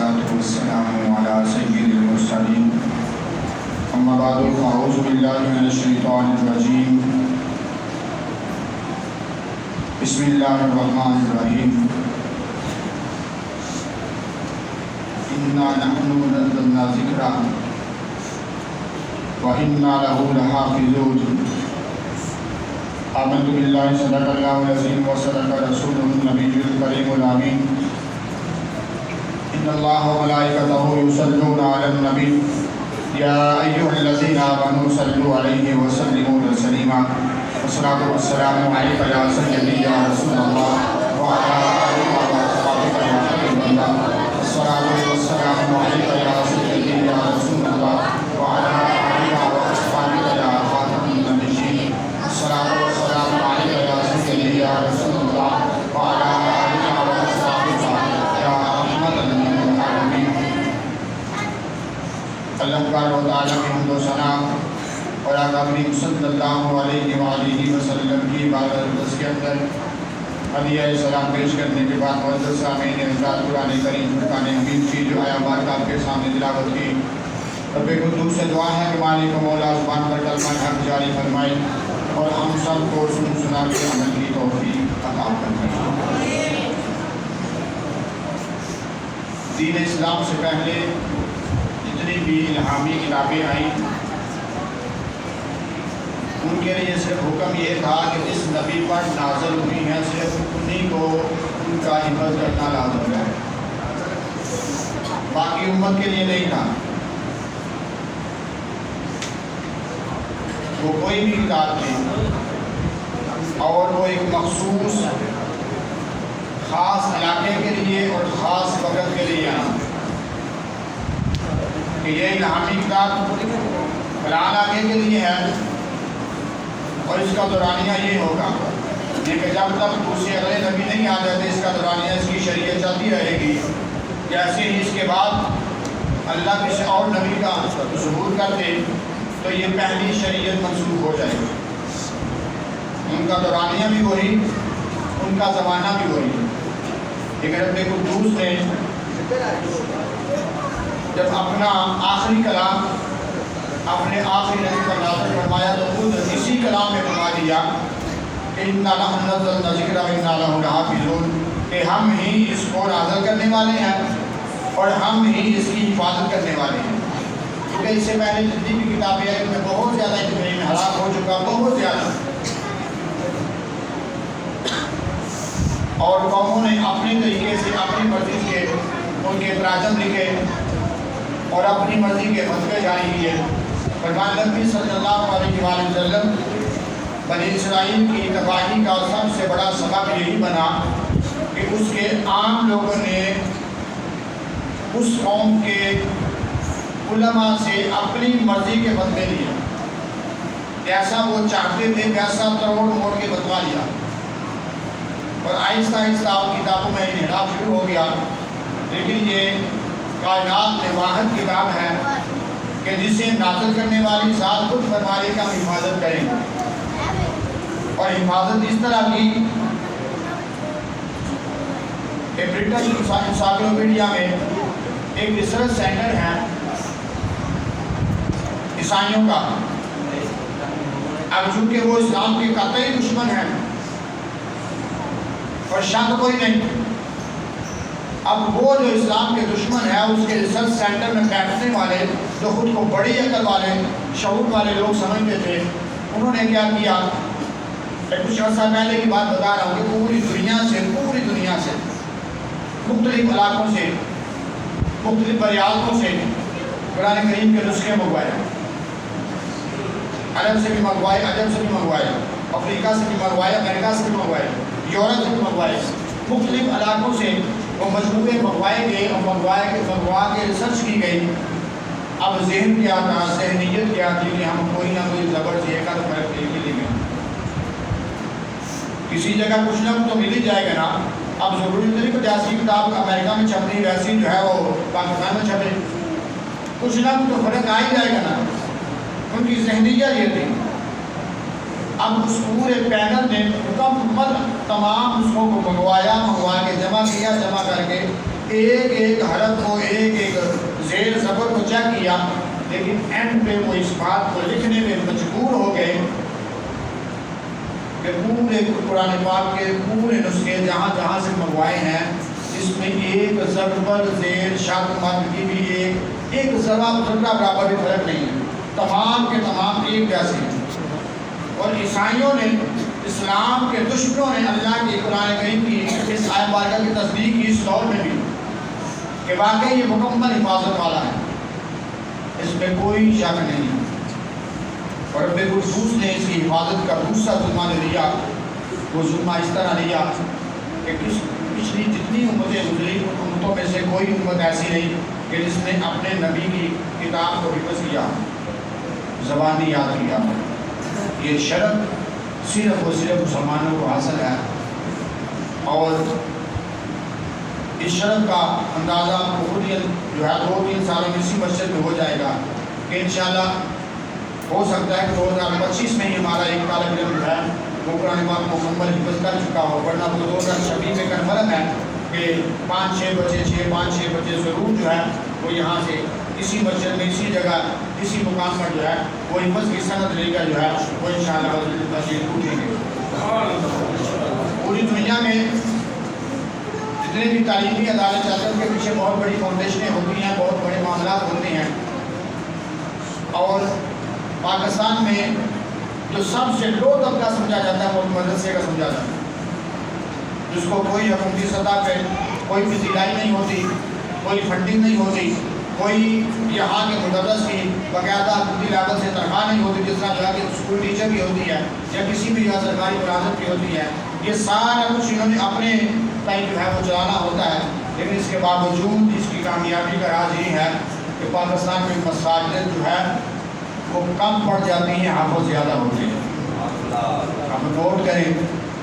والصلاة والسلام على سيد المرسلين أما بعد فأعوذ بالله من الشيطان الرجيم بسم الله الرحمن الرحيم إنا نحن نزلنا ذكرا وإنا له لحافظون آمنت بالله صدق الله العظيم وصدق رسوله النبي الكريم الأمين إن الله وملائكته يصلون على النبي يا أيها الذين آمنوا صلوا عليه وسلموا تسليما والصلاة والسلام عليك يا سيدي يا رسول الله وعلى آلك وأصحابك يا حبيب الله الصلاة والسلام عليك يا سيدي يا رسول الله وعلى آلك وأصحابك يا خاتم النبيين الصلاة والسلام عليك يا سيدي يا رسول الله وعلى آلك وأصحابك يا رحمة للعالمين. اللہ تعالیٰ و تعالیٰ کی حمد و ثنا اور آقا کریم صلی اللہ علیہ وآلہ وسلم کی عبادت کے اندر علیہ السلام پیش کرنے کے بعد معزز سامعین حضرات قرآن کریم فرقان حمید کی جو آیات آپ کے سامنے تلاوت کی رب قدوس سے دعا ہے کہ مالک و مولا زبان پر کلمہ حق جاری فرمائے اور ہم سب کو سن سنا کے عمل کی توفیق عطا فرمائے. دین اسلام سے پہلے جتنی بھی الہامی کتابیں آئیں ان کے لیے صرف حکم یہ تھا کہ جس نبی پر نازل ہوئی ہیں صرف انہی کو ان کا حفظ کرنا لازم ہے، باقی امت کے لیے نہیں تھا. وہ کوئی بھی کتاب تھی اور وہ ایک مخصوص خاص علاقے کے لیے اور خاص وقت کے لیے آنا کہ یہ الہامی کتاب فلاں علاقے کے لیے ہے اور اس کا دورانیہ یہ ہوگا، لیکن جب تک دوسرے اگلے نبی نہیں آ جاتے اس کا دورانیہ اس کی شریعت چلتی رہے گی. جیسے ہی اس کے بعد اللہ کسی اور نبی کا ظہور کر دے تو یہ پہلی شریعت منسوخ ہو جائے گی. ان کا دورانیہ بھی وہی، ان کا زمانہ بھی وہی. لیکن رب قدوس نے جب اپنا آخری کلام اپنے آخری نبی پر نازل فرمایا تو خود اسی کلام میں فرما دیا کہ اِنَّا نَحْنُ نَزَّلْنَا الذِّكْرَ وَإِنَّا لَهُ لَحَافِظُونَ، کہ ہم ہی اس کو نازل کرنے والے ہیں اور ہم ہی اس کی حفاظت کرنے والے ہیں. کیونکہ اس سے پہلے جتنی بھی کتابیں ہیں ان میں بہت زیادہ انتہائی ہلاک ہو چکا، بہت زیادہ، اور قوموں نے اپنے طریقے سے اپنی مرضی کے ان کے تراجم لکھے اور اپنی مرضی کے فتوے جاری کیے. فرمان نبی صلی اللہ علیہ وآلہ وسلم بنی اسرائیل کی تباہی کا سب سے بڑا سبب یہی بنا کہ اس کے عام لوگوں نے اس قوم کے علماء سے اپنی مرضی کے فتوے لیے، جیسا وہ چاہتے تھے ویسا تروڑ موڑ کے فتوا لیا اور آہستہ آہستہ کتابوں میں انحراف شروع ہو گیا. لیکن یہ کائنات میں واحد کتاب ہے کہ جسے نازل کرنے والی ذات خود فرمانے کا حفاظت کریں گے، اور حفاظت اس طرح کی کہ برٹش انسائکلوپیڈیا میں ایک ریسرچ سینٹر ہے عیسائیوں کا. اب چونکہ وہ اسلام کے قطعی دشمن ہیں اور شک کوئی نہیں، اب وہ جو اسلام کے دشمن ہے اس کے ریسرچ سینٹر میں بیٹھنے والے جو خود کو بڑی عقل والے شعور والے لوگ سمجھتے تھے، انہوں نے کیا کیا، کچھ عرصہ پہلے کی بات بتا رہا ہوں کہ پوری دنیا سے مختلف علاقوں سے مختلف بریالتوں سے قرآن کریم کے نسخے منگوائے، عرب سے بھی منگوائے، عجم سے بھی منگوائے، افریقہ سے بھی منگوائے، امریکہ سے بھی منگوائے، یورپ سے بھی منگوائے، مختلف علاقوں سے وہ مجموعے منگوائے گئے اور منگوا کے ریسرچ کی گئی. اب ذہن کیا تھا، ذہنیت کیا تھی کہ ہم کوئی نہ کوئی زبر سے ایک آدھ فرق کے لیے گئے، کسی جگہ کچھ نہ تو مل ہی جائے گا نا. اب ضروری نہیں کہ جیسی کتاب امریکہ میں چھپی ویسی جو ہے وہ پاکستان میں چھپے، کچھ نہ تو فرق آ ہی جائے گا نا. ان کی ذہنیت یہ تھی. اب اس پورے پینل نے مکمل تمام نسخوں کو منگوا کے جمع کیا، جمع کر کے ایک ایک حرف کو ایک ایک زیر زبر کو چیک کیا، لیکن اینڈ پہ وہ اس بات کو لکھنے میں مجبور ہو گئے کہ پورے قرآن پاک کے پورے نسخے جہاں جہاں سے منگوائے ہیں اس میں ایک ضربر زیر شرط مد کی بھی ایک ذرہ برابر بھی فرق نہیں ہے، تمام کے تمام ایک جیسے ہیں۔ اور عیسائیوں نے، اسلام کے دشمنوں نے اللہ کی قرآن کریم کی اس آیت مبارکہ کی تصدیق کی اس دور میں بھی کہ واقعی یہ مکمل حفاظت والا ہے، اس میں کوئی شک نہیں ہے۔ اور رب القدس نے اس کی حفاظت کا دوسرا ذمہ لیا، وہ ذمہ اس طرح لیا کہ پچھلی جتنی امتیں گزری ان امتوں میں سے کوئی امت ایسی نہیں کہ جس نے اپنے نبی کی کتاب کو حفظ کیا، زبانی یاد کیا۔ یہ شرط صرف اور صرف مسلمانوں کو حاصل ہے، اور اس شرط کا اندازہ آپ کو خود جو ہے 2-3 سالوں میں اسی مسجد میں ہو جائے گا کہ انشاءاللہ ہو سکتا ہے کہ 2025 میں ہی ہمارا ایک طالب علم جو ہے وہ قرآن پاک مکمل حفظ کر چکا ہو، ورنہ وہ 2026 میں کنفرم ہے کہ 5-6 بچے ضرور جو ہے وہ یہاں سے اسی مسجد میں اسی جگہ اسی مقام پر جو ہے وہ حفظ کی سند لے کر جو ہے وہ انشاءاللہ مسجد اٹھیں گے۔ پوری دنیا میں جتنے بھی تعلیمی ادارے چلتے ہیں ان کے پیچھے بہت بڑی فاؤنڈیشنیں ہوتی ہیں، بہت بڑے معاملات ہوتے ہیں، اور پاکستان میں جو سب سے لو طبقہ سمجھا جاتا ہے وہ مدرسے کا سمجھا جاتا ہے، جس کو کوئی حکومتی سطح پہ کوئی فضیلائی نہیں ہوتی، کوئی فنڈنگ نہیں ہوتی، کوئی یہاں کے مدرس کی باقاعدہ حکومتی لاگت سے تنخواہ نہیں ہوتی، جس طرح جو ہے کہ اسکول ٹیچر کی ہوتی ہے یا کسی بھی جگہ سرکاری ملازمت کی ہوتی ہے۔ یہ سارا کچھ انہوں نے اپنے ٹائم جو ہے وہ چلانا ہوتا ہے، لیکن اس کے باوجود اس کی کامیابی کا راز یہ ہے کہ پاکستان میں مساجد جو ہے وہ کم پڑ جاتی ہیں، حافظ زیادہ ہوتے ہیں۔ آپ نوٹ کریں،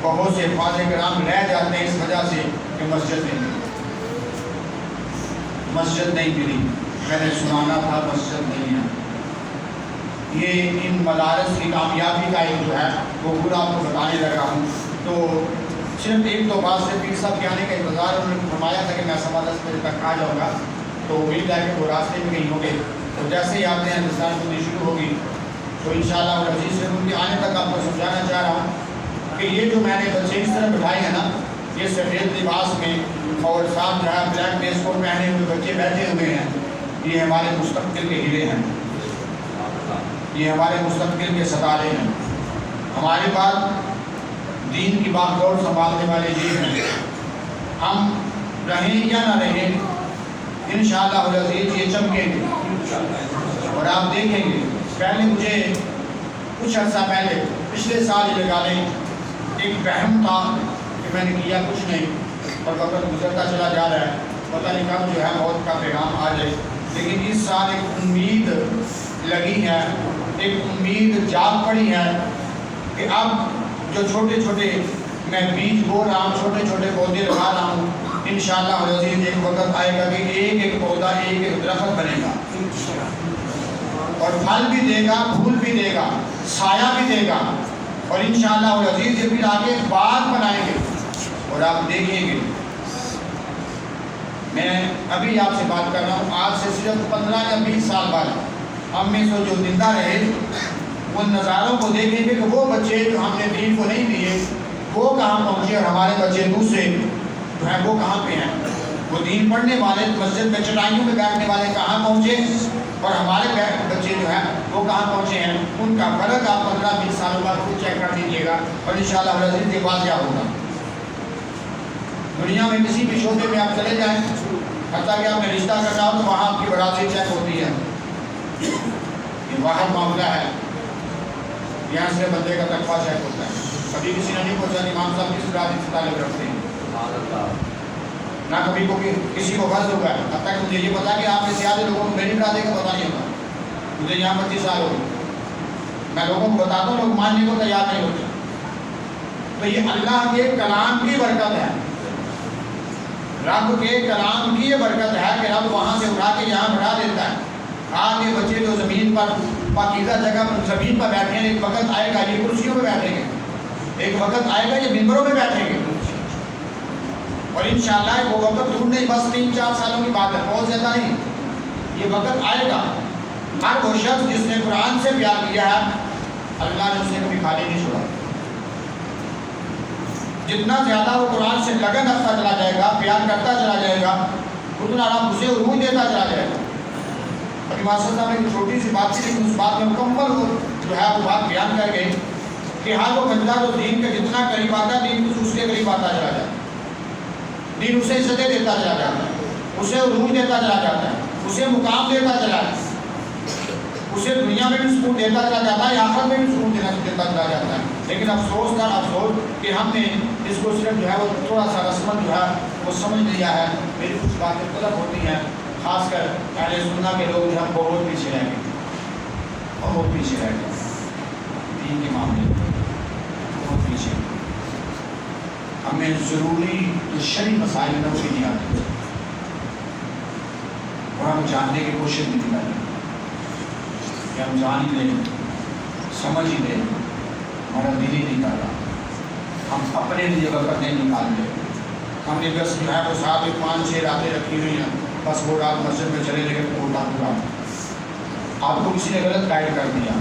بہت سے فاضل کرام رہ جاتے ہیں اس وجہ سے کہ مسجد نہیں ملی، میں نے سنانا تھا مسجد نہیں ہے۔ یہ ان مدارس کی کامیابی کا ایک جو ہے وہ پورا آپ کو بتانے لگا ہوں، تو صرف ایک دو بات سے پیر صاحب کے آنے کا انتظار انہوں نے فرمایا تھا کہ میں 10:15 بجے تک آ جاؤں گا، تو امید ہے کہ وہ راستے میں کہیں ہوں گے، تو جیسے ہی آپ نے ہندوستان بندی شروع ہوگی تو انشاءاللہ العزیز سے ان کے آنے تک آپ کو سمجھانا چاہ رہا ہوں کہ یہ جو میں نے بچے اس طرح بٹھائے ہیں نا، یہ سفید لباس میں اور ساتھ جو ہے بلیک ڈریس کوٹ پہنے ہوئے بچے بیٹھے ہوئے ہیں، یہ ہمارے مستقبل کے ہیرے ہیں، یہ ہمارے مستقبل کے ستارے ہیں۔ ہمارے بعد دین کی باغ ڈور سنبھالنے والے یہ ہیں، ہم رہیں یا نہ رہیں انشاءاللہ العزیز یہ چمکیں گے، اور آپ دیکھیں گے۔ پہلے مجھے کچھ عرصہ پہلے پچھلے سال ہی لگا لیں ایک وہم تھا کہ میں نے کیا کچھ نہیں، اور وقت گزرتا چلا جا رہا ہے، پتہ نہیں کب جو ہے موت کا پیغام آ جائے، لیکن اس سال ایک امید لگی ہے، ایک امید جاگ پڑی ہے کہ اب جو چھوٹے چھوٹے میں بیج بو رہا ہوں، چھوٹے چھوٹے پودے لگا رہا ہوں، انشاءاللہ العزیز ایک وقت آئے گا کہ ایک ایک پودا ایک ایک درخت بنے گا، اور پھل بھی دے گا، پھول بھی دے گا، سایہ بھی دے گا، اور انشاءاللہ العزیز یہ پھر آگے باغ بنائیں گے، اور آپ دیکھیں گے۔ میں ابھی آپ سے بات کر رہا ہوں، آج سے صرف 15 یا 20 سال بعد ہم میں سے جو زندہ رہے ان نظاروں کو دیکھیں گے کہ وہ بچے جو ہم نے دین کو نہیں دیے وہ کہاں پہنچے، اور ہمارے بچے دوسرے جو ہیں وہ کہاں پہ ہیں۔ وہ دین پڑھنے والے مسجد میں چٹائیوں میں بیٹھنے والے کہاں پہنچے، اور ہمارے بچے جو ہیں وہ کہاں پہنچے ہیں۔ ان کا فرق آپ 15-20 سالوں بعد خود چیک کر دیجیے گا، اور انشاءاللہ العزیز یہ واضح ہوگا۔ دنیا میں کسی بھی شعبے میں آپ چلے جائیں، حتیٰ کہ آپ نے رشتہ کرنا ہو تو وہاں آپ کی برادری چیک ہوتی ہے، یہ واحد معاملہ ہے۔ یہاں سے بندے کا تقویٰ چیک ہوتا ہے۔ کبھی کسی نے نہیں پوچھا امام صاحب کس برادری سے تعلق رکھتے ہیں، نہ کبھی کو کسی کو غرض ہوگا، اب تک مجھے یہ پتا کہ آپ میں سے زیادہ لوگوں کو میری برادری کا پتہ نہیں ہوتا۔ مجھے یہاں 25 سال ہو گئے، میں لوگوں کو بتاتا ہوں، لوگ ماننے کو تیار نہیں ہوتے۔ تو یہ اللہ کے کلام کی برکت ہے، رب کے کلام کی یہ برکت ہے کہ رب وہاں سے اٹھا کے یہاں بڑھا دیتا ہے۔ آج یہ بچے جو زمین پر پاکیزہ جگہ پر زمین پر بیٹھے ہیں، ایک وقت آئے گا یہ کرسیوں پہ بیٹھیں گے، ایک وقت آئے گا یہ ممبروں پہ بیٹھیں گے۔ اور انشاءاللہ وہ وقت دور نہیں، بس 3-4 سالوں کی بات ہے، بہت زیادہ نہیں، یہ وقت آئے گا۔ ہر وہ شخص جس نے قرآن سے پیار کیا ہے اللہ نے اسے کبھی خالی نہیں چھوڑا۔ جتنا زیادہ وہ قرآن سے لگن رکھتا چلا جائے گا، پیار کرتا چلا جائے گا، اتنا رب اسے عروج دیتا چلا جائے گا۔ ابھی ماسٹر صاحب ایک چھوٹی سی بات تھی لیکن اس بات میں مکمل جو ہے وہ بات بیان کر گئے کہ ہر وہ بندہ جو دین کے جتنا قریب آتا ہے دین اس کے قریب آتا چلا جاتا ہے، دین اسے عزتیں دیتا چلا جاتا ہے، اسے عروج دیتا چلا جاتا ہے، اسے مقام دیتا چلا جاتا ہے، اسے دنیا میں بھی سکون دیتا چلا جاتا ہے، آخرت میں بھی سکون دیتا چلا جاتا ہے۔ لیکن افسوس کا افسوس کہ ہم نے اس کو صرف جو ہے وہ تھوڑا سا رسمن جو ہے وہ سمجھ لیا ہے۔ میری کچھ باتیں غلط ہوتی ہیں، خاص کر اہل سنت کے لوگ جو ہے بہت پیچھے رہ گئے، بہت پیچھے رہ گئے دین کے معاملے میں، بہت پیچھے۔ ہمیں ضروری جو شرعی مسائل ہیں وہ بھی نہیں آتے اور ہم جاننے کی کوشش نہیں کرتے کہ ہم جان ہی لیں، سمجھ ہی لیں، ہمارا دل ہی نہیں کر رہا، ہم اپنے لیے وقت نہیں نکالتے۔ ہم نے بس جو ہے وہ 7-5-6 راتیں رکھی ہوئی ہیں، بس وہ رات مسجد میں چلے لے کے پورا آپ کو کسی نے غلط گائیڈ کر دیا،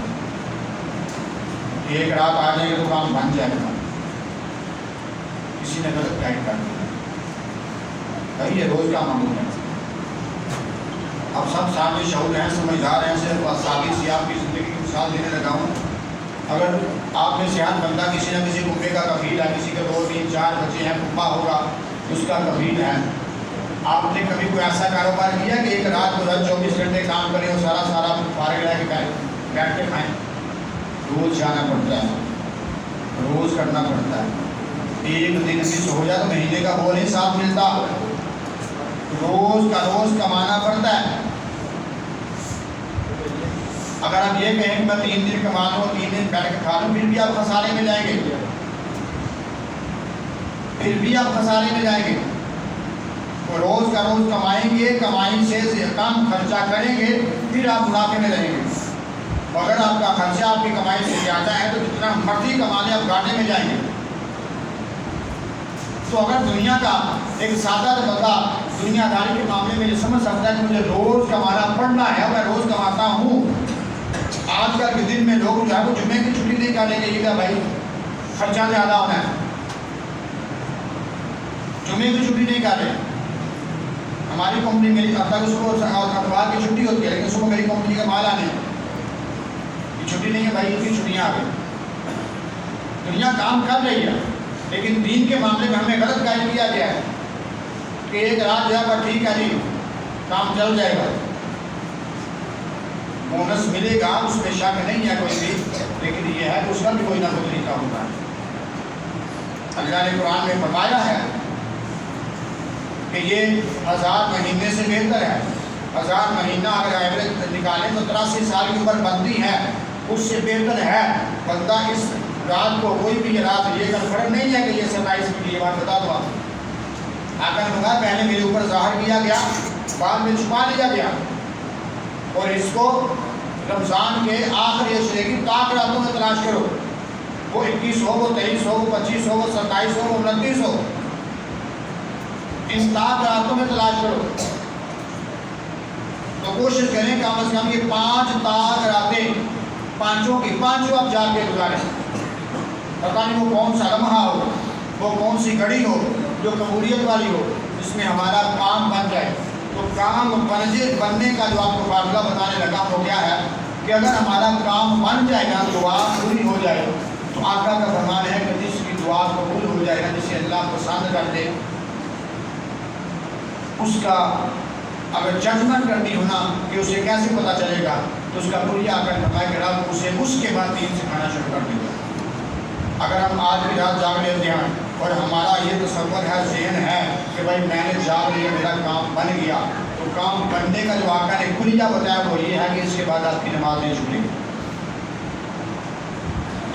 ایک رات آ جائے گا تو کام بن جائے گا، کسی نے غلط گائیڈ کر دیا۔ بھائی یہ روز کا معمول ہے، اب سب سامنے شعور ہیں، سمجھدار ہیں، صرف سادی سی آپ کی زندگی کی مثال دینے لگا ہوں۔ اگر آپ میں صحت بندہ کسی نہ کسی کنبے کا کفیل ہے، کسی کے 2-3-4 بچے ہیں، کنبا ہوگا اس کا کفیل ہے، آپ نے کبھی کوئی ایسا کاروبار کیا کہ ایک رات کو 24 گھنٹے کام کریں اور سارا فارغ رہ کے بیٹھ کے کھائیں؟ روز جانا پڑتا ہے، روز کرنا پڑتا ہے، ایک دن مس ہو جائے تو مہینے کا وہ نہیں ساتھ ملتا، روز کا روز کمانا پڑتا ہے۔ اگر آپ یہ کہیں کہ میں 3 دن کما لوں 3 دن بیٹھ کے کھا لوں، پھر بھی آپ خسارے میں جائیں گے، پھر بھی آپ خسارے میں جائیں گے۔ روز کا روز کمائیں گے، کمائی سے کم خرچہ کریں گے، پھر آپ منافع میں رہیں گے۔ اگر آپ کا خرچہ آپ کی کمائی سے زیادہ ہے تو جتنا مرضی کما لیں آپ گھاٹے میں جائیں گے۔ تو اگر دنیا کا ایک سادہ بندہ دنیا داری کے معاملے میں یہ سمجھ سکتا ہے کہ مجھے روز کمانا پڑنا ہے، میں روز کماتا ہوں، آج کل کے دن میں لوگ جو ہے وہ جمعے کی چھٹی نہیں کرنے کے لیے بھائی خرچہ زیادہ ہونا ہے، جمعے کی چھٹی نہیں کر رہے۔ ہماری کمپنی میری اب تک اس کو اتوار کی چھٹی ہوتی ہے لیکن اس کو میری کمپنی کا مال آنے یہ چھٹی نہیں ہے بھائی، ان کی چھٹیاں آ گئی۔ دنیا کام کر رہی ہے لیکن دین کے معاملے میں ہمیں غلط گائیڈ کیا گیا ہے کہ ایک رات جو ہے ٹھیک ہے جی کام چل جائے گا، بونس ملے گا، اس میں شک نہیں ہے کوئی بھی، لیکن یہ ہے کہ اس کا بھی کوئی نہ کوئی طریقہ ہوتا ہے۔ اللہ نے قرآن میں فرمایا ہے کہ یہ 1000 مہینے سے بہتر ہے۔ 1000 مہینہ اگر ایوریج نکالیں تو 83 سال کی عمر بنتی ہے، اس سے بہتر ہے بندہ اس رات کو کوئی بھی رات یہ کر فرق نہیں ہے کہ یہ 27 کی یہ بات بتا دو آقا نے کہا پہلے میرے اوپر ظاہر کیا گیا، بعد میں چھپا لیا گیا، اور اس کو رمضان کے آخری عشرے کی طاق راتوں میں تلاش کرو، وہ 21 ہو، وہ 23 ہو، وہ 25 ہو، وہ 27 ہو، وہ 29 ہو، ان طاق راتوں میں تلاش کرو۔ تو کوشش کریں کم از کم یہ 5 طاق راتیں، پانچوں آپ جا کے گزاریں۔ پتہ نہیں وہ کون سا لمحہ ہو، وہ کون سی گھڑی ہو جو قبولیت والی ہو، جس میں ہمارا کام بن جائے۔ تو کام بننے کا جو آپ کو فارمولہ بتانے لگا وہ کیا ہے کہ اگر ہمارا کام بن جائے گا، دعا پوری ہو جائے، تو آقا کا فرمان ہے کہ جس کی دعا قبول ہو جائے گا، جسے اللہ پسند کر دے، اس کا اگر ججمنٹ کرنی ہونا کہ اسے کیسے پتہ چلے گا تو اس کا پوری آقا نے فرمایا کہ رب اسے اس کے بعد دین سکھانا شروع کر دے گا۔ اگر ہم آج کی رات جاگ لیتے ہیں اور ہمارا یہ تصور ہے، ذہن ہے کہ بھائی میں نے جاگ لیا، میرا کام بن گیا، تو کام بننے کا جو آقا نے کلیہ بتایا وہ یہ ہے کہ اس کے بعد آپ کی نماز نہیں چھوٹے گی،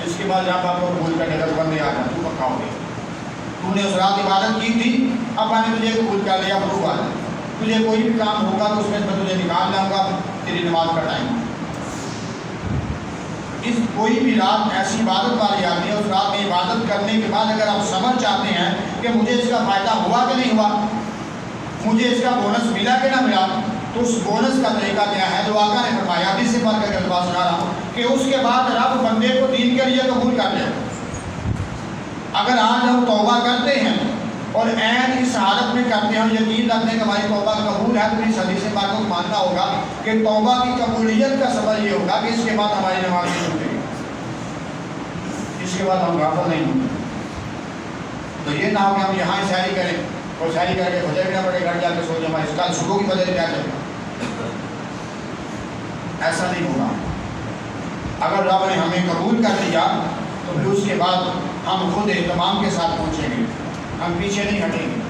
اس کے بعد جب آپ کو قبول کا ڈگر بندے آ جائیں تو پکاؤ گے، تو نے اس رات عبادت کی تھی، اب میں نے تجھے قبول کر لیا، پروف آ جائے، تجھے کوئی بھی کام ہوگا تو اس میں تجھے نکال لاؤں گا، تیری نماز کا ٹائم۔ کوئی بھی رات ایسی عبادت والی آتی ہے، اس رات میں عبادت کرنے کے بعد اگر آپ سمجھ چاہتے ہیں کہ مجھے اس کا فائدہ ہوا کہ نہیں ہوا، مجھے اس کا بونس ملا کہ نہ ملا، تو اس بونس کا طریقہ کیا ہے؟ جو آقا نے فرمایا، حدیث سے پڑھ کر کے الفاظ سنا رہا ہوں کہ اس کے بعد رب بندے کو دین کے لیے قبول کر لے۔ اگر آج ہم توبہ کرتے ہیں اور عین اس حالت میں کرتے ہیں، یقین رکھتے ہیں کہ ہماری توبہ قبول ہے، تو اس حدیث پاک کو ماننا ہوگا کہ توبہ کی قبولیت کا سبب یہ ہوگا کہ اس کے بعد ہماری نماز نہیں چھوٹے گی، اس کے بعد ہم غافل نہیں ہوں گے۔ تو یہ نہ ہو کہ ہم یہاں ہی سیری کریں اور سیری کر کے فجر بھی نہ پڑے، گھر جا کے سو جائیں، ہمارے کل صبح کی فجر کیا جائے گا، ایسا نہیں ہوگا۔ اگر رب نے ہمیں قبول کر لیا تو پھر اس کے بعد ہم خود اہتمام کے ساتھ پہنچیں گے، ہم پیچھے نہیں ہٹیں گے،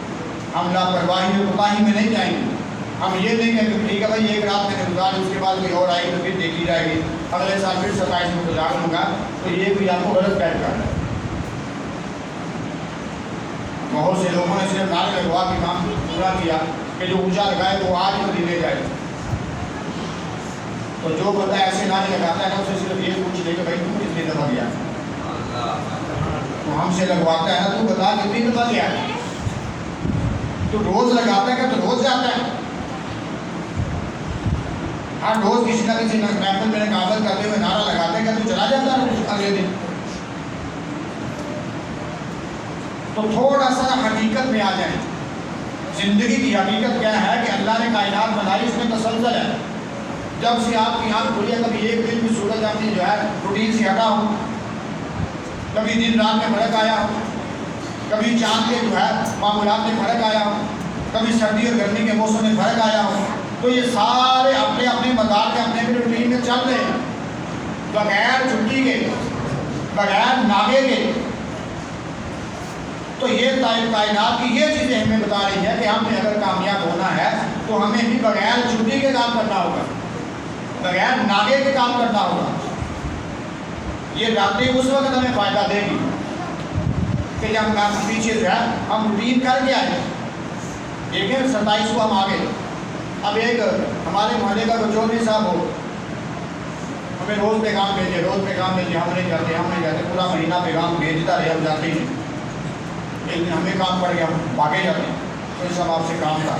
ہم لاپرواہی اور کوتاہی میں نہیں جائیں گے۔ ہم یہ نہیں کہیں کہ ٹھیک ہے بھائی ایک رات میں نے گزار، اس کے بعد کوئی اور آئے گی تو پھر دیکھی جائے گی، اگلے سال پھر 27 میں گزار لوں گا، تو یہ بھی آپ کو غلط قید کر رہا ہے۔ بہت سے لوگوں نے صرف نعرے لگوا کے کام پورا کیا کہ جو اونچا لگائے وہ آج مدینے جائے، تو جو بندہ ایسے نعرے لگاتا ہے نا اسے صرف یہ پوچھ لے کہ بھائی تم کتنی دفعہ گیا، تو ہم سے لگواتا ہے نا تو بتا کتنی دفعہ گیا، تو روز لگاتا ہے کہ تو روز جاتا ہے، ہر روز کسی نہ کسی محفل میں قابل کرتے ہوئے نعرہ لگاتے ہیں کہ تو چلا جاتا ہے اگلے دن۔ تو تھوڑا سا حقیقت میں آ جائیں، زندگی کی حقیقت کیا ہے کہ اللہ نے کائنات بنائی، اس میں تسلسل ہے۔ جب سے آپ کی آنکھ کھلی ہے، کبھی ایک دن بھی سورج اپنی جو ہے روٹین سے ہٹا ہو، کبھی دن رات میں فرق آیا ہو، کبھی چاند کے جو ہے معمولات میں فرق آیا ہو، کبھی سردی اور گرمی کے موسم میں فرق آیا ہو، تو یہ سارے اپنے اپنے مدار کے اپنے اپنے روٹین میں چل رہے ہیں، بغیر چھٹی کے، بغیر ناغے کے۔ تو یہ کائنات کی یہ چیزیں ہمیں بتا رہی ہے کہ ہم نے اگر کامیاب ہونا ہے تو ہمیں بھی بغیر چھٹی کے کام کرنا ہوگا، بغیر ناغے کے کام کرنا ہوگا۔ یہ راتیں اس وقت ہمیں فائدہ دے گی کہ جب ہم پیچھے جو ہے ہم روٹین کر کے آئے۔ دیکھیں 27 کو ہم آگے، اب ایک ہمارے محلے کا جو چودھری صاحب ہو، ہمیں روز پیغام بھیجے، روز پیغام بھیجے، ہم نہیں جاتے، پورا مہینہ پیغام بھیجتا رہے، ہم جاتے ہیں، لیکن ہمیں کام پڑ گیا، ہم بھاگے جاتے ہیں، تو یہ سب آپ سے کام تھا،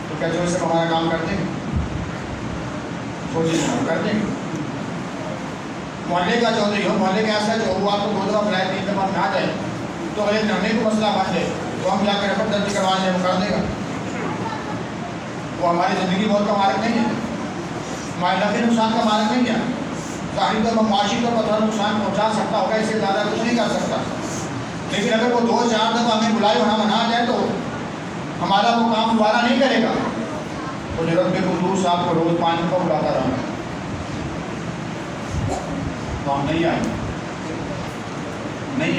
تو کیا جو سب ہمارا کام کرتے ہیں؟ سوچیں ہم کرتے ہیں۔ محلے کا چودھری ہو، محلے کا ایسا جو وہ آپ کو 2 دفعہ بلائے 3 دفعہ نہ جائے تو اگلے دن ہمیں کو مسئلہ بن جائے تو ہم جا کے رپورٹ درج کروا دیں، وہ کر دے گا۔ وہ ہماری زندگی بہت کا مالک نہیں ہے، ہمارے نفع نقصان کا مالک نہیں ہے، ظاہری طور پر معاشی طور پر تھوڑا نقصان پہنچا سکتا ہوگا، اس سے زیادہ کچھ نہیں کر سکتا، لیکن اگر وہ 2-4 دفعہ ہمیں بلائے اور ہم نہ جائے تو ہمارا وہ کام دوبارہ نہیں کرے گا۔ تو رب قدوس صاحب کو روز 5 دفعہ بلاتا رہا تو ہم نہیں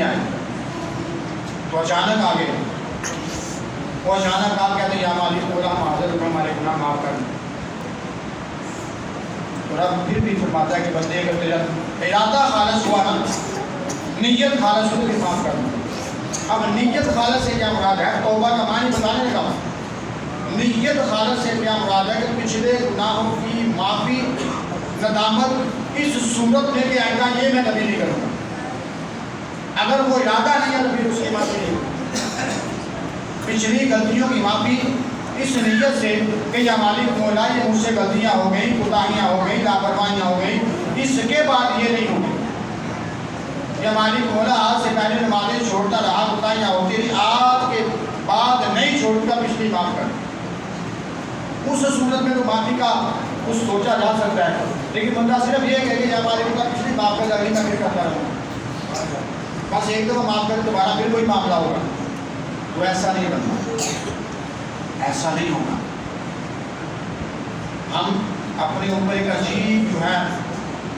آئے، تو اچانک آ گئے، وہ اچانک آپ کہتے ہیں یا مالک مولا ہم حاضر ہوں، ہمارے گناہ معاف کر دیں، تو رب پھر بھی فرماتا ہے کہ بندے اگر تیرا ارادہ خالص ہوا نا، نیت خالص ہو تو معاف کر دیں۔ اب نیت خالص سے کیا مراد ہے؟ توبہ کا معنی بتانے لگا۔ نیت خالص سے کیا مراد ہے کہ پچھلے گناہوں کی معافی، ندامت اس صورت میں کہ آئندہ یہ میں کبھی نہیں کروں گا۔ اگر وہ ارادہ نہیں ہے تو پھر اس کی معافی نہیں ہوگی۔ پچھلی غلطیوں کی معافی اس نیت سے کہ یا مالک مولا یہ مجھ سے غلطیاں ہو گئیں، کوتاہیاں ہو گئیں، لاپرواہیاں ہو گئیں، اس کے بعد یہ نہیں ہوگی۔ یا مالک مولا آج سے پہلے نمازیں چھوڑتا رہا، کوتاہیاں ہوتی رہی، آج کے بعد نہیں چھوڑتا، پچھلی معاف کر۔ اس صورت میں تو معافی کا کچھ سوچا جا سکتا ہے، لیکن بندہ صرف یہ کہے کہ یا مالک مولا پچھلی معاف کر، اگلی میں پھر کرتا رہوں، بس ایک دفعہ معاف کر دوبارہ پھر کوئی معاملہ ہوگا، تو ایسا نہیں بننا، ایسا نہیں ہوگا۔ ہم اپنے اوپر ایک عجیب جو ہے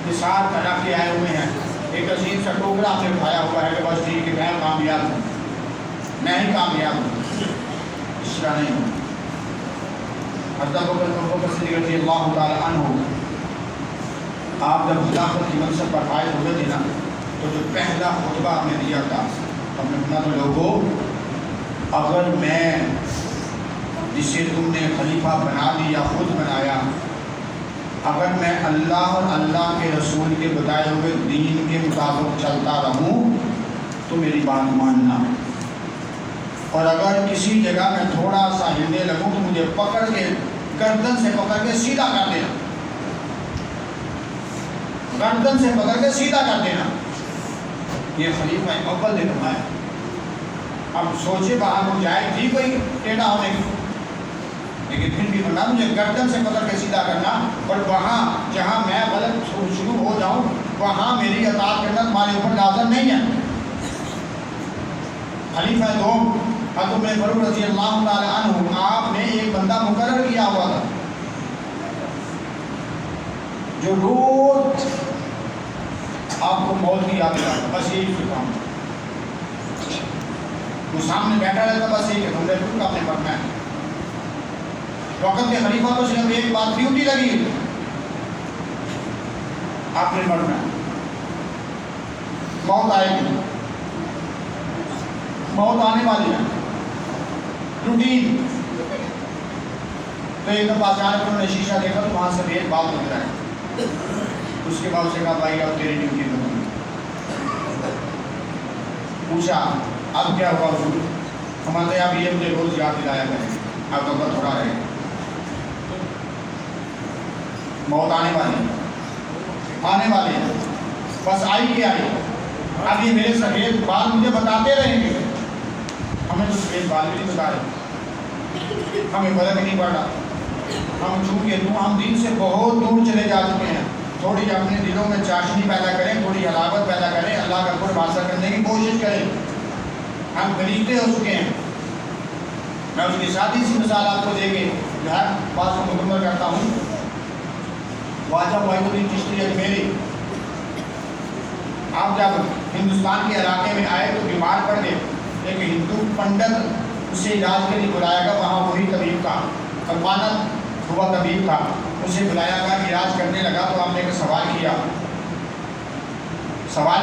نثار بنا کے آئے ہوئے ہیں، ایک عجیب سا ٹوکرا ہم نے اٹھایا ہوا ہے کہ بس ٹھیک ہے میں کامیاب ہوں، میں ہی کامیاب ہوں، اس طرح نہیں ہوں۔ حضرت ابوبکر صدیق رضی اللہ تعالی عنہ آپ جب خلافت کی منصب پر فائز ہوئے تھے نا، تو جو پہلا خطبہ ہم نے دیا تھا، ہم نے اپنا تو لوگوں اگر میں جسے تم نے خلیفہ بنا دیا، خود بنایا، اگر میں اللہ اور اللہ کے رسول کے بتائے ہوئے دین کے مطابق چلتا رہوں تو میری بات ماننا، اور اگر کسی جگہ میں تھوڑا سا ہلنے لگوں تو مجھے پکڑ کے گردن سے پکڑ کے سیدھا کر دینا، گردن سے پکڑ کے سیدھا کر دینا۔ یہ خلیفہ اول نے فرمایا۔ اب سوچے باہر ہو جائے تھی کوئی ٹیڑھا ہونے کی، لیکن پھر بھی فرمایا مجھے گردن سے پکڑ کے سیدھا کرنا، اور وہاں جہاں میں غلط شروع ہو جاؤں وہاں میری اطاعت کرنا تمہارے اوپر لازم نہیں ہے۔ خلیفہ دوم حضرت عمر فاروق رضی اللہ تعالی عنہ، آپ نے ایک بندہ مقرر کیا ہوا تھا جو روز آپ کو موت کی یاد دلاتا، بس یہی اس کا کام، وہ سامنے بیٹھا رہتا، بس یہی کہ تم نے اپنے پڑھنا ہے۔ وقت کے خلیفہ کو صرف ایک بات ڈیوٹی لگی، آپ نے مرنا ہے، موت آئے گی، موت آنے والی ہے، روٹین۔ تو ایک دفعہ اچانک انہوں نے شیشہ دیکھا تو وہاں سے ایک بات نظر آئی۔ اس کے بعد اسے کہا بھائی اب تیری ڈیوٹی ختم۔ پوچھا اب کیا ہوا حضور؟ ہمارے آپ یہ مجھے روز یاد دلایا کریں، اب تو تھوڑا رہے، موت آنے والی ہے، بس آئی کہ آئی۔ اب یہ میرے سفید بال مجھے بتاتے رہیں گے، ہمیں تو سفید بال بھی نہیں بتا رہے، ہمیں فرق نہیں پڑ رہا، ہم چونکہ ہم دین سے بہت دور چلے جا چکے ہیں۔ تھوڑی اپنے دلوں میں چاشنی پیدا کریں، تھوڑی حلاوت پیدا کریں، اللہ کا قرب حاصل کرنے کی کوشش کریں۔ ہم غریبے ہو چکے ہیں۔ میں اس کی سادی سی مثال آپ کو دے کے بات کو مکمل کرتا ہوں۔ خواجہ معین الدین چشتی اجمیری، آپ جب ہندوستان کے علاقے میں آئے تو بیمار پڑ گئے، ایک ہندو پنڈت اسے علاج کے لیے بلایا گیا، وہاں وہی طبیب تھا، امانت ہوا طبیب تھا، اسے بلایا گیا، علاج کرنے لگا تو ہم نے ایک سوال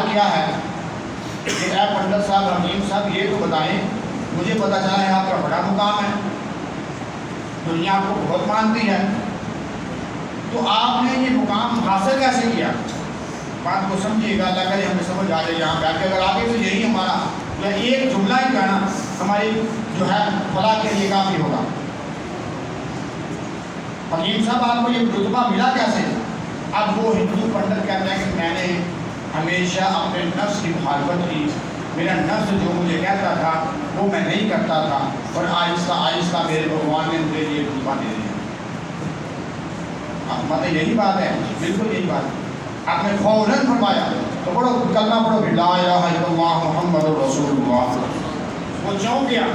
کیا ہے کہ اے پنڈت صاحب، حکیم صاحب، یہ تو بتائیں، مجھے پتہ چلا ہے آپ کا بڑا مقام ہے، دنیا آپ کو بہت مانتی ہے، تو آپ نے یہ مقام حاصل کیسے کیا؟ بات کو سمجھیے گا، اللہ کرے ہمیں سمجھ آ جائے یہاں بیٹھ کے، اگر آگے تو یہی ہمارا یا ایک جملہ ہی کہنا ہماری جو ہے فلاح کے لیے کافی ہوگا۔ حکیم صاحب آپ کو یہ رتبہ ملا کیسے؟ اب وہ ہندو پنڈت کہتا ہے کہ میں نے ہمیشہ اپنے نفس کی مخالفت کی، میرا نفس جو مجھے کہتا تھا وہ میں نہیں کرتا تھا، اور آہستہ آہستہ میرے بھگوان نے مجھے یہ رتبہ دے دیا۔ مطلب یہی بات ہے، بالکل یہی بات ہے۔ آپ نے فوراً فرمایا تو پڑھو کلمہ پڑھو لا الہ الا اللہ محمد رسول اللہ۔ وہ چونک گیا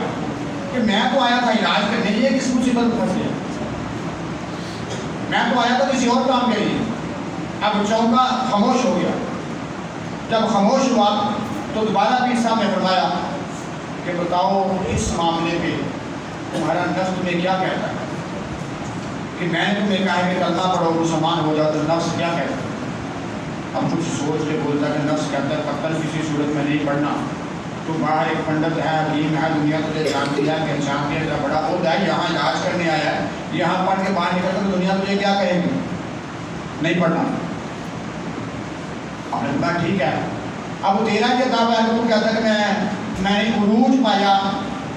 کہ میں تو آیا تھا علاج کرنے، یہ کس مصیبت میں پھنس گیا، میں تو آیا تھا کسی اور کام کے لیے۔ اب چونکا، خاموش ہو گیا۔ جب خاموش ہوا تو دوبارہ پیر صاحب نے فرمایا کہ بتاؤ اس معاملے پہ تمہارا نفس تمہیں کیا کہتا ہے؟ کہ میں نے تمہیں کہا ہے کہ کلمہ پڑھو مسلمان ہو جاؤ، تو نفس کیا کہتا ہے؟ اب کچھ سوچ کے بولتا کہ نفس کہتا ہے قتل کسی صورت میں نہیں پڑھنا، تو باہر ایک پنڈت ہے، حکیم ہے، دنیا تجھے جانتی ہے، پہچان کے کا بڑا عہدہ ہے، یہاں علاج کرنے آیا ہے، یہاں پڑھ کے باہر نکل کر دنیا تجھے کیا کہے گی؟ نہیں پڑھنا۔ آپ نے کہا ٹھیک ہے، اب تیرا یہ دعویٰ ہے، تو کہتا ہے کہ میں نے عروج پایا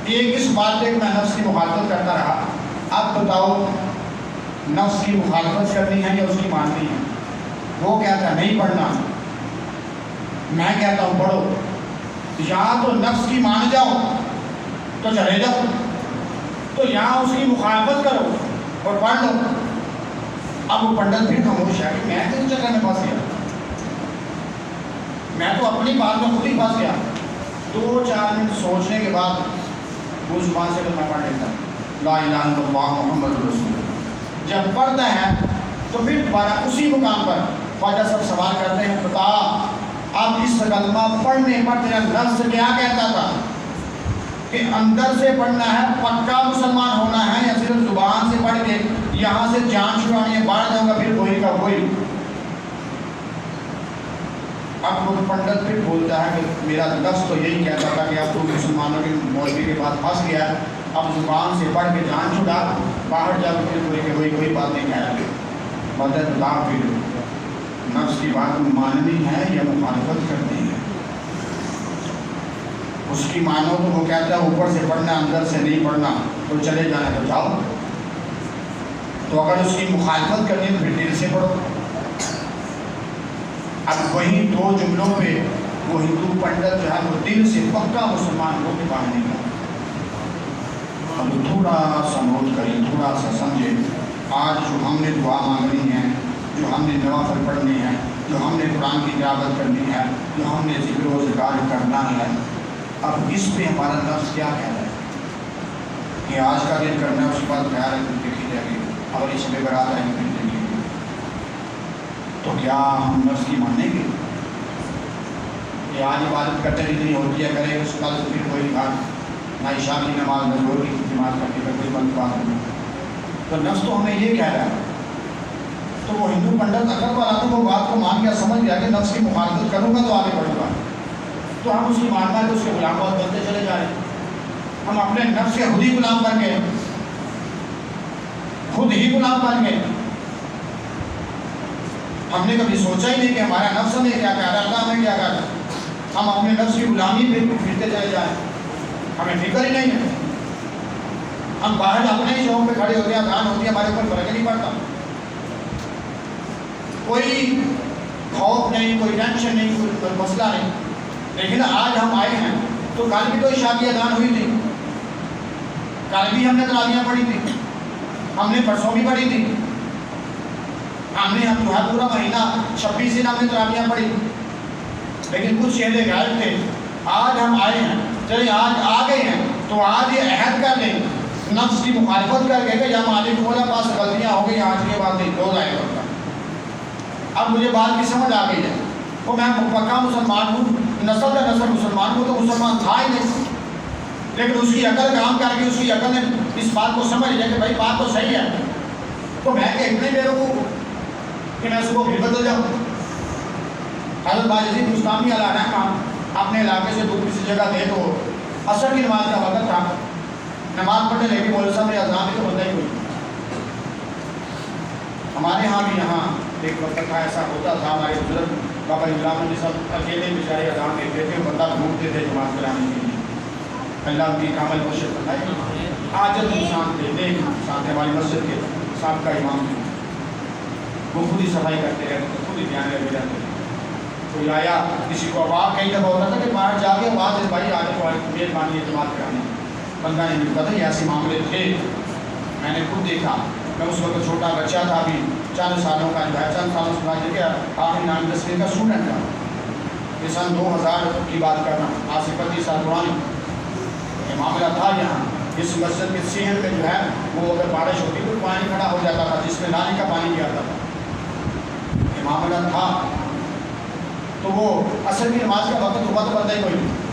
ایک اس بات پہ کہ میں نفس کی مخالفت کرتا رہا۔ اب بتاؤ نفس کی مخالفت کرنی ہے یا اس کی ماننی ہے؟ وہ کہتا ہے نہیں پڑھنا، میں کہتا ہوں پڑھو، یا تو نفس کی مان جاؤ تو چلے جاؤ، تو یہاں اس کی مخالفت کرو اور پڑھ لو۔ اب وہ پنڈت پھر خاموش ہے کہ میں کس چکر میں پھنس گیا، میں تو اپنی بات میں خود ہی پھنس گیا۔ 2-4 منٹ سوچنے کے بعد وہ زبان سے کلمہ پڑھ لیتا لا الہ الا اللہ محمد رسول اللہ۔ جب پڑھتا ہے تو پھر دوبارہ اسی مقام پر خواجہ صاحب سوال کرتے ہیں، بتا اب اس کلمہ پڑھنے پر تیرا نفس کیا کہتا تھا؟ کہ اندر سے پڑھنا ہے، پکا مسلمان ہونا ہے، یا صرف زبان سے پڑھ کے یہاں سے جان چھڑانی ہے، باہر جاؤں گا پھر وہی کا وہی۔ اب وہ پنڈت پھر بولتا ہے کہ میرا نفس تو یہی کہتا تھا کہ اب تو مسلمانوں کے مولوی کے پاس پھنس گیا ہے، اب زبان سے پڑھ کے جان چھڑا، باہر جا کے پھر کوئی بات نہیں کہہ رہا۔ مدد نفس کی بات ماننی ہے یا مخالفت کرنی ہے. اس کی مانو تو وہ کہتا ہے اوپر سے پڑھنا اندر سے نہیں پڑھنا تو چلے جانا تو جاؤ. تو اگر اس کی مخالفت کرنی ہے تو پھر دل سے پڑھو. اب وہی دو جملوں پہ وہ ہندو پنڈت جو ہے وہ دل سے پکا مسلمان ہو کے باہر نہیں گیا. اب تھوڑا سا نوٹ کریں, تھوڑا سا سمجھیں. آج جو ہم نے دعا مانگنی ہے, جو ہم نے نوافل پڑھنی ہے, جو ہم نے قرآن کی تلاوت کرنی ہے, جو ہم نے ذکر و ذکر کرنا ہے, اب اس پہ ہمارا نفس کیا کہہ رہا ہے کہ آج کا دن کرنا ہے, اس کے بعد خیال ہے کہ دیکھی جائے گی, اگر اس میں برات آئے گی پھر دیکھیں گے. تو کیا ہم نفس کی مانیں گے کہ آج عبادت کرتے نہیں ہوتی ہے, کرے اس کل سے پھر کوئی بات نہ عشاء کی نماز نہ ظہر کی نماز کرنے کا کوئی بند بات نہیں. تو نفس تو ہمیں یہ کہہ رہا ہے. تو وہ ہندو پنڈت عقل والا تو وہ بات کو مان گیا, سمجھ گیا کہ نفس کی مخالفت کروں گا تو آگے بڑھوں گا. تو ہم اس کی ماننا ہے تو اس کے غلام بہت بنتے چلے جا رہے ہیں. ہم اپنے نفس کے خود ہی غلام بن گئے, خود ہی غلام بن گئے. ہم نے کبھی سوچا ہی نہیں کہ ہمارا نفس ہمیں کیا کہہ رہا ہے, اللہ ہمیں کیا کہہ رہا ہے. ہم اپنے نفس کی غلامی پہ پھرتے چلے جائیں, ہمیں فکر ہی نہیں ہے. ہم باہر اپنے ہی شوق پہ کھڑے ہوتے ہیں, اذان ہوتی ہے, ہمارے اوپر فرق نہیں پڑتا. کوئی خوف نہیں, کوئی ٹینشن نہیں, کوئی مسئلہ نہیں. لیکن آج ہم آئے ہیں تو کل بھی تو عشاء کی اذان ہوئی تھی, کل بھی ہم نے تراویحیں پڑھی تھی, ہم نے پرسوں بھی پڑھی تھی, ہم نے جو ہے پورا مہینہ 26 دن ہم نے تراویحیں پڑھی. لیکن کچھ چہرے غائب تھے. آج ہم آئے ہیں, چلے آج آ گئے ہیں تو آج یہ عہد کر لیں, نفس کی مخالفت کر کے کہ یا مالک مولا پاس غلطیاں ہو گئی, آج کے بعد نہیں روز آئے گا. اب مجھے بات کی سمجھ آ گئی ہے, تو میں پکا مسلمان ہوں, نسل کا نسل مسلمان ہوں, تو مسلمان تھا ہی نہیں. لیکن اس کی عقل کام کر کے اس کی عقل نے اس بات کو سمجھ لیا کہ بھائی بات تو صحیح ہے. تو میں کہ اتنے بے وقوف کہ میں اس کو پھر بدل جاؤں. حضرت باجزید بستامی علیہ السلام اپنے علاقے سے دور کسی جگہ گئے تو عصر کی نماز کا وقت تھا. نماز پڑھنے لگے, مولوی صاحب نے اذان دی تو بندہ ہی کوئی. ہمارے ہاں بھی یہاں ایک وقت تھا, ایسا ہوتا تھا. ہمارے بزرگ بابا اسلام جی سب اکیلے بیچارے اذان دیتے تھے, بندہ ڈھونڈتے تھے جماعت کرانے کے لیے. اللہ ان کی کامل کوشش بتائے. آج انسان تھے, نیک انسان تھے, ہماری مسجد کے سابقہ امام تھے. وہ خود ہی صفائی کرتے رہتے تھے, خود ہی دھیان رکھتے رہتے تھے. کوئی آیا, کسی کو آواز کئی دفعہ ہوتا تھا کہ باہر جا کے آواز ہے بھائی آگے کو مہربانی جماعت کرانے. بندہ نہیں ملتا تھا. ایسے معاملے تھے, میں نے خود دیکھا. میں اس وقت چھوٹا بچہ تھا, ابھی چند سالوں کا جو ہے, چند سالوں سے بعد کہ آخری 9-10 کا اسٹوڈنٹ تھا. یہ سن 2000 کی بات کرنا, آج سے 25 سال پرانی یہ معاملہ تھا. یہاں اس مسجد کے صحن میں جو ہے وہ اگر بارش ہوتی تو پانی کھڑا ہو جاتا تھا, جس میں نالی کا پانی بھی آتا تھا. یہ معاملہ تھا. تو وہ عصر کی نماز کا وقت ہوا تو بندہ ہی کوئی نہیں.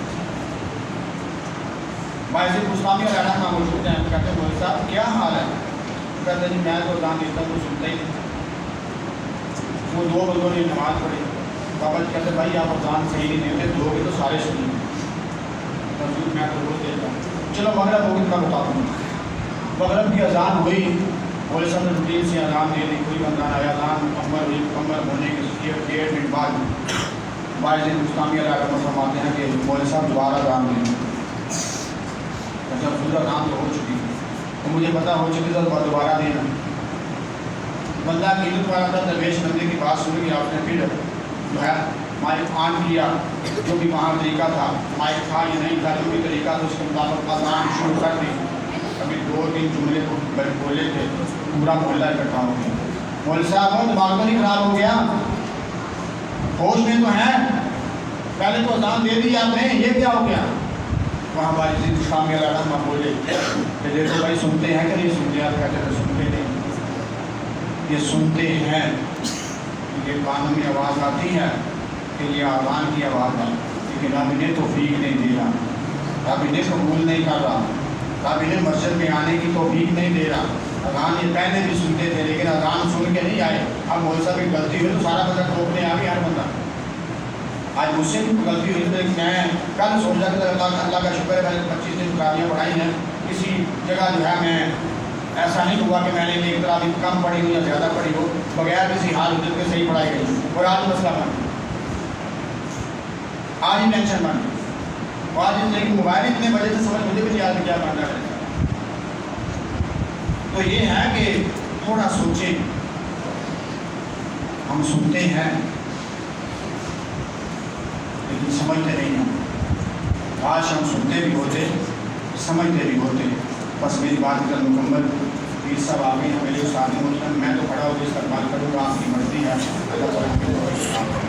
باجزید بستامی علیہ السلام موجود ہیں. کہتے ہیں مولوی صاحب کیا حال ہے؟ کہتے ہیں جی میں تو اذان دیتا ہوں, تو سنتا ہی نہیں. وہ دو بندوں نے نماز پڑھی. بابا جی کہتے ہیں بھائی آپ اذان صحیح نہیں دیتے, دو گے تو سارے سنیں گے. میں تو روز دیتا ہوں. چلو مغرب ہوگی تو میں بتا دوں. مغرب کی اذان ہوئی, مولوی صاحب نے روٹین سے اذان دے دی. کوئی بندہ آیا, اذان مکمل ہونے کے 1.5 منٹ بعد باجزید بستامی علیہ السلام فرماتے ہیں کہ مولوی صاحب دوبارہ اذان دیں. جب پورا اذان تو ہو چکی تو مجھے پتا ہو چکی تو دوبارہ دینا. بندہ قیمت والا تھا, درویش بندے کی بات سن گیا. آپ نے پھر جو ہے مائک آن کیا, جو بھی وہاں طریقہ تھا, مائک تھا یا نہیں تھا, جو بھی طریقہ تھا اس کے مطابق اذان شروع کر دی. ابھی 2-3 جملے بولے تھے, پورا محلہ اکٹھا ہو گیا. مولوی صاحب دماغ تو نہیں خراب ہو گیا, ہوش میں تو ہیں, پہلے تو اذان دے دی آپ نے, یہ کیا ہو گیا؟ وہاں باجزید بستامی علیہ السلام بولے کہ دیکھو بھائی سنتے ہیں کہ نہیں سنتے؟ آپ کہتے ہیں سنتے نہیں. یہ سنتے ہیں, یہ کانوں میں آواز آتی ہے کہ یہ اذان کی آواز ہے, لیکن رب نے توفیق نہیں دے رہا, رب نے قبول نہیں کر رہا, رب نے مسجد میں آنے کی توفیق نہیں دے رہا. اذان یہ پہلے بھی سنتے تھے لیکن اذان سن کے نہیں آئے. اب مولوی صاحب کی غلطی ہوئی تو سارا بندہ ٹوکنے آ گیا, ہر بندہ. آج مجھ سے بھی غلطی ہوئی تو میں کل سوچا کہ اللہ کا شکر ہے, میں نے 25 دن تراویحیں پڑھائی ہیں. کسی جگہ جو ہے میں ایسا نہیں ہوا کہ میں نے ایک طرح کی کم پڑھی ہو یا زیادہ پڑھی ہو، بغیر کسی حال حجت کے صحیح پڑھائی گئی اور آج مسئلہ بن گیا، آج ہی ٹینشن بن گئی، اور آج اس موبائل اتنے بجے سے سمجھ مجھے بھی نہیں آتی کیا بننا ہے۔ تو یہ ہے کہ تھوڑا سوچیں، ہم سنتے ہیں لیکن سمجھتے نہیں ہیں۔ کاش ہم سنتے بھی ہوتے، سمجھتے بھی ہوتے۔ بس میری بات کر مکمل، پیر صاحب آ گئی ہیں، میرے استاد محترم، میں تو کھڑا ہو کے استقبال کروں گا، آپ کی مرضی ہے۔ اللہ تعالیٰ